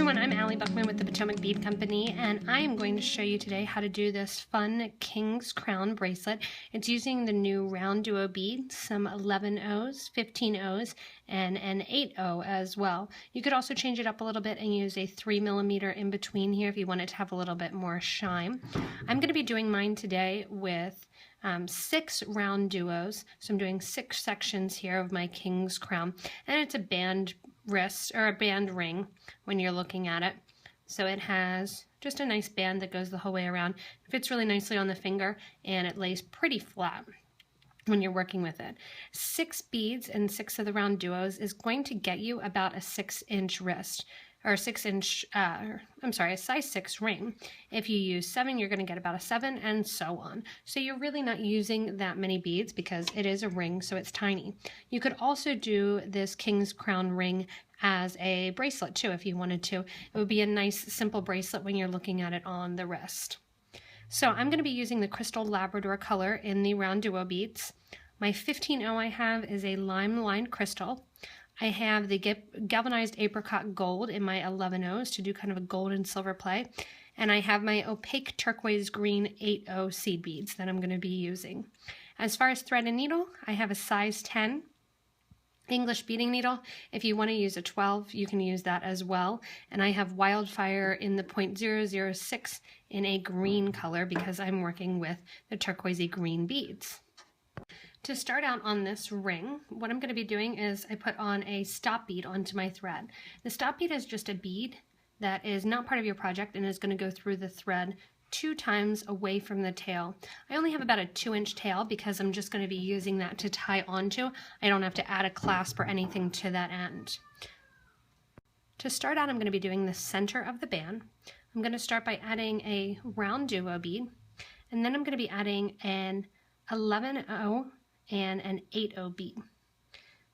everyone, I'm Allie Buckman with the Potomac Bead Company, and I am going to show you today how to do this fun King's Crown bracelet. It's using the new RounDuo beads, some 11 O's, 15 O's, and an 8O as well. You could also change it up a little bit and use a 3mm in between here if you want it to have a little bit more shine. I'm going to be doing mine today with 6 RounDuos, so I'm doing 6 sections here of my King's Crown, and it's a band wrist or a band ring when you're looking at it. So it has just a nice band that goes the whole way around. It fits really nicely on the finger and it lays pretty flat when you're working with it. 6 beads and 6 of the RounDuos is going to get you about a 6-inch wrist, or a size 6 ring. If you use 7, you're going to get about a 7, and so on. So you're really not using that many beads because it is a ring, so it's tiny. You could also do this King's Crown ring as a bracelet too if you wanted to. It would be a nice simple bracelet when you're looking at it on the wrist. So I'm going to be using the Crystal Labrador color in the RounDuo beads. My 15O I have is a lime-lined crystal. I have the galvanized apricot gold in my 11 O's to do kind of a gold and silver play. And I have my opaque turquoise green 8O seed beads that I'm going to be using. As far as thread and needle, I have a size 10 English beading needle. If you want to use a 12, you can use that as well. And I have Wildfire in the .006 in a green color because I'm working with the turquoisey green beads. To start out on this ring, what I'm going to be doing is I put on a stop bead onto my thread. The stop bead is just a bead that is not part of your project and is going to go through the thread 2 times away from the tail. I only have about a 2-inch tail because I'm just going to be using that to tie onto. I don't have to add a clasp or anything to that end. To start out, I'm going to be doing the center of the band. I'm going to start by adding a RounDuo bead, and then I'm going to be adding an 11O and an 8O bead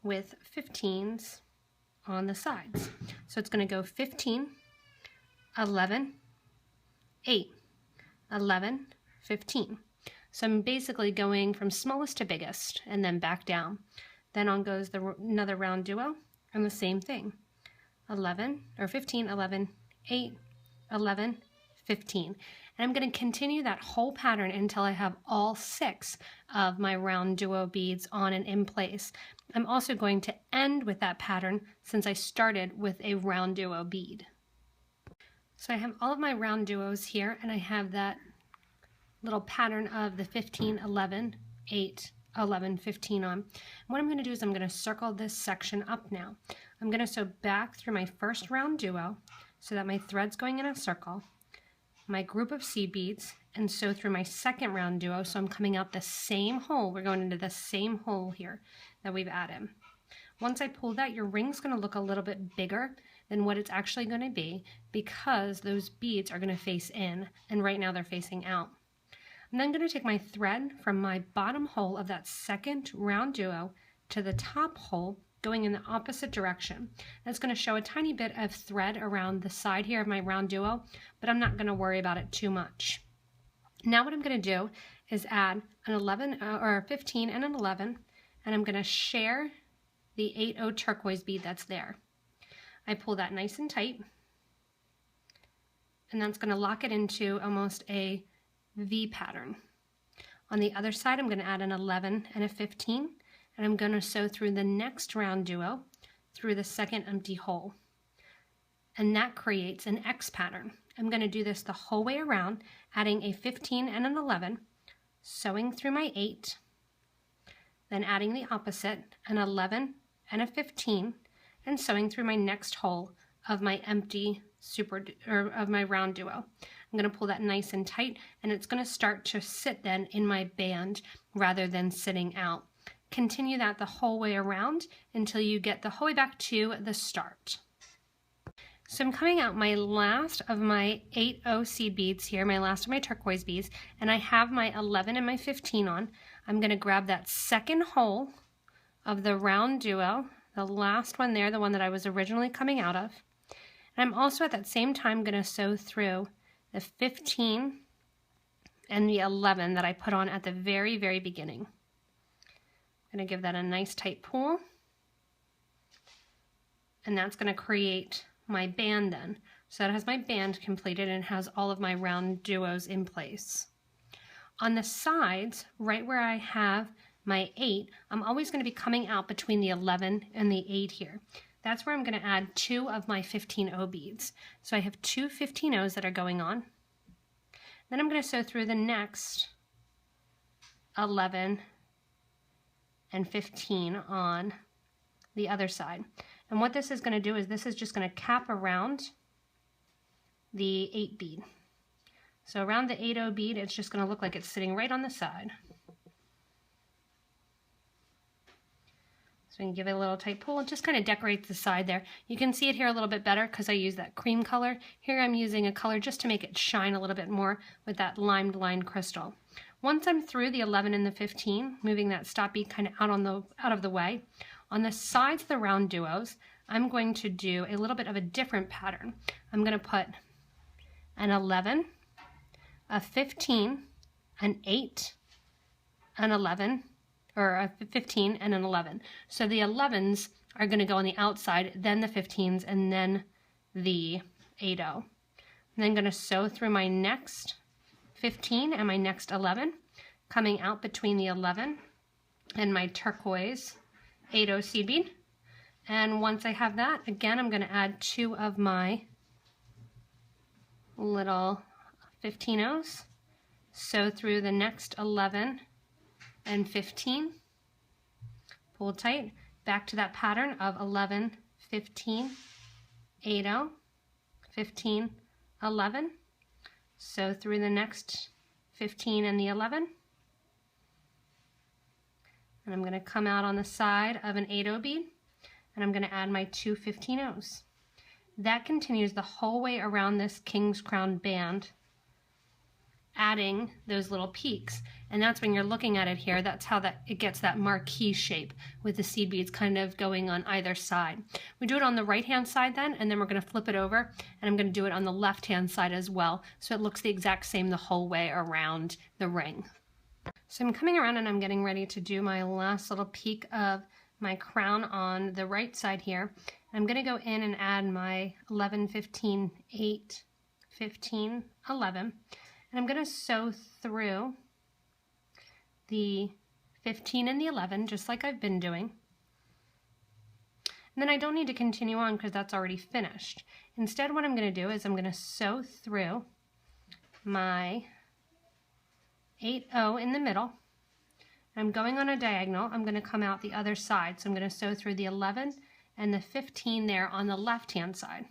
with 15s on the sides. So it's going to go 15, 11, 8, 11, 15. So I'm basically going from smallest to biggest and then back down. Then on goes another RounDuo and the same thing. 11 or 15, 11, 8, 11, 15. And I'm going to continue that whole pattern until I have all 6 of my RounDuo beads on and in place. I'm also going to end with that pattern since I started with a RounDuo bead. So I have all of my RounDuos here, and I have that little pattern of the 15, 11, 8, 11, 15 on. And what I'm going to do is I'm going to circle this section up now. I'm going to sew back through my first RounDuo so that my thread's going in a circle, my group of seed beads, and sew through my second RounDuo, so I'm coming out the same hole. We're going into the same hole here that we've added. Once I pull that, your ring's going to look a little bit bigger than what it's actually going to be because those beads are going to face in, and right now they're facing out. I'm then going to take my thread from my bottom hole of that second RounDuo to the top hole, going in the opposite direction. That's going to show a tiny bit of thread around the side here of my RounDuo, but I'm not going to worry about it too much. Now what I'm going to do is add an 11 or a 15 and an 11, and I'm going to share the 8O turquoise bead that's there. I pull that nice and tight, and that's going to lock it into almost a V pattern. On the other side, I'm going to add an 11 and a 15, and I'm going to sew through the next RounDuo through the second empty hole. And that creates an X pattern. I'm going to do this the whole way around, adding a 15 and an 11, sewing through my 8, then adding the opposite, an 11 and a 15, and sewing through my next hole of my empty of my RounDuo. I'm going to pull that nice and tight, and it's going to start to sit then in my band rather than sitting out. Continue that the whole way around until you get the whole way back to the start. So I'm coming out my last of my 8O seed beads here, my last of my turquoise beads, and I have my 11 and my 15 on. I'm going to grab that second hole of the RounDuo, the last one there, the one that I was originally coming out of. And I'm also at that same time going to sew through the 15 and the 11 that I put on at the very, very beginning. I'm going to give that a nice tight pull, and that's going to create my band then. So that has my band completed and has all of my round duos in place. On the sides, right where I have my 8, I'm always going to be coming out between the 11 and the 8 here. That's where I'm going to add 2 of my 15-0 beads. So I have 2 15-0s that are going on. Then I'm going to sew through the next 11 and 15 on the other side. And what this is going to do is this is just going to cap around the 8 bead. So around the 8-0 bead, it's just going to look like it's sitting right on the side. So we can give it a little tight pull and just kind of decorate the side there. You can see it here a little bit better because I use that cream color. Here I'm using a color just to make it shine a little bit more with that limed line crystal. Once I'm through the 11 and the 15, moving that stop bead kind of out of the way, on the sides of the round duos, I'm going to do a little bit of a different pattern. I'm going to put an 11, a 15, an 8, an 11, or a 15 and an 11. So the 11s are going to go on the outside, then the 15s, and then the 8-0. And then I'm going to sew through my next 15 and my next 11, coming out between the 11 and my turquoise 8-0 seed bead. And once I have that, again, I'm going to add 2 of my little 15-0s, sew through the next 11 and 15, pull tight, back to that pattern of 11, 15, 8-0, 15, 11, sew through the next 15 and the 11, and I'm going to come out on the side of an 8-0 bead, and I'm going to add my 2 15-0s. That continues the whole way around this King's Crown band, adding those little peaks. And that's when you're looking at it here, that's how it gets that marquee shape with the seed beads kind of going on either side. We do it on the right hand side then, and then we're going to flip it over, and I'm going to do it on the left hand side as well, so it looks the exact same the whole way around the ring. So I'm coming around and I'm getting ready to do my last little peak of my crown on the right side here. I'm going to go in and add my 11, 15, 8, 15, 11, and I'm going to sew through the 15 and the 11 just like I've been doing. And then I don't need to continue on because that's already finished. Instead, what I'm going to do is I'm going to sew through my 8-0 in the middle. I'm going on a diagonal. I'm going to come out the other side. So I'm going to sew through the 11 and the 15 there on the left-hand side.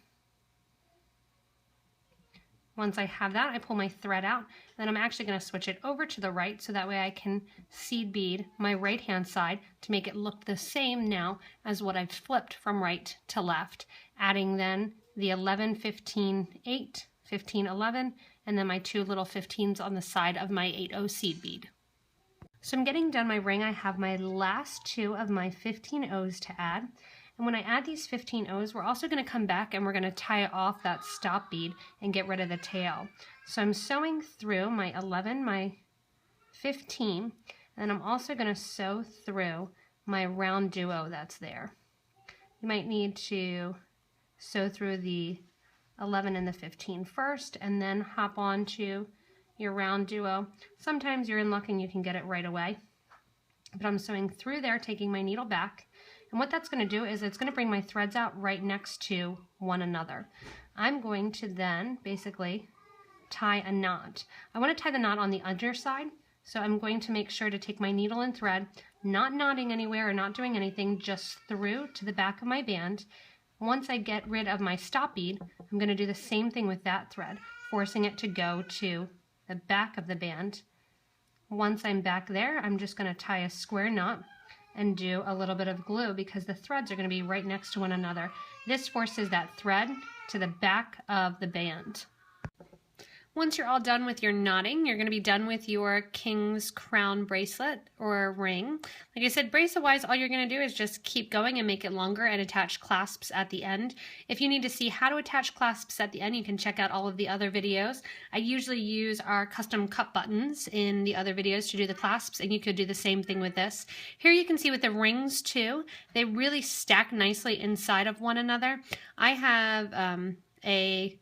Once I have that, I pull my thread out. Then I'm actually going to switch it over to the right so that way I can seed bead my right-hand side to make it look the same now as what I've flipped from right to left, adding then the 11, 15, 8, 15, 11, and then my 2 little 15s on the side of my 8-0 seed bead. So I'm getting done my ring. I have my last 2 of my 15-0s to add. And when I add these 15-0s, we're also going to come back and we're going to tie off that stop bead and get rid of the tail. So I'm sewing through my 11, my 15, and I'm also going to sew through my round duo that's there. You might need to sew through the 11 and the 15 first and then hop on to your round duo. Sometimes you're in luck and you can get it right away. But I'm sewing through there, taking my needle back. And what that's going to do is it's going to bring my threads out right next to one another. I'm going to then basically tie a knot. I want to tie the knot on the underside, so I'm going to make sure to take my needle and thread, not knotting anywhere or not doing anything, just through to the back of my band. Once I get rid of my stop bead, I'm going to do the same thing with that thread, forcing it to go to the back of the band. Once I'm back there, I'm just going to tie a square knot and do a little bit of glue because the threads are going to be right next to one another. This forces that thread to the back of the band. Once you're all done with your knotting, you're going to be done with your King's Crown bracelet or ring. Like I said, bracelet-wise, all you're going to do is just keep going and make it longer and attach clasps at the end. If you need to see how to attach clasps at the end, you can check out all of the other videos. I usually use our custom cup buttons in the other videos to do the clasps, and you could do the same thing with this. Here you can see with the rings too, they really stack nicely inside of one another. I have a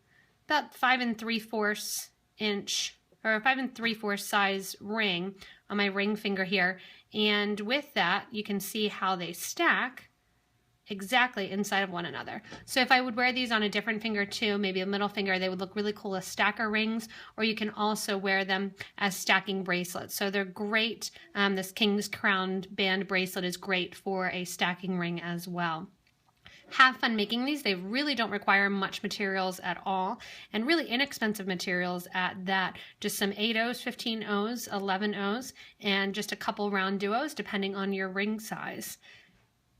about 5 3/4 inch or 5 3/4 size ring on my ring finger here. And with that, you can see how they stack exactly inside of one another. So if I would wear these on a different finger too, maybe a middle finger, they would look really cool as stacker rings, or you can also wear them as stacking bracelets. So they're great. This King's Crown band bracelet is great for a stacking ring as well. Have fun making these. They really don't require much materials at all, and really inexpensive materials at that. Just some 8/0s, 15/0s, 11/0s, and just a couple RounDuos depending on your ring size.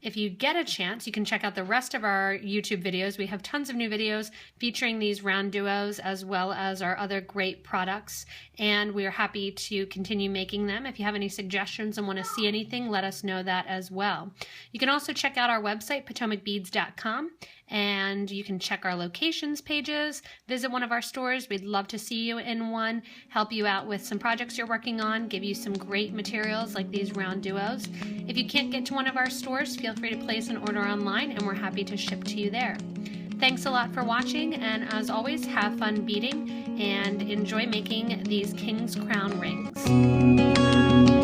If you get a chance, you can check out the rest of our YouTube videos. We have tons of new videos featuring these RounDuos as well as our other great products, and we are happy to continue making them. If you have any suggestions and want to see anything, let us know that as well. You can also check out our website, PotomacBeads.com, and you can check our locations pages, visit one of our stores. We'd love to see you in one, help you out with some projects you're working on, give you some great materials like these RounDuos. If you can't get to one of our stores, feel free to place an order online and we're happy to ship to you there. Thanks a lot for watching, and as always, have fun beading and enjoy making these King's Crown rings.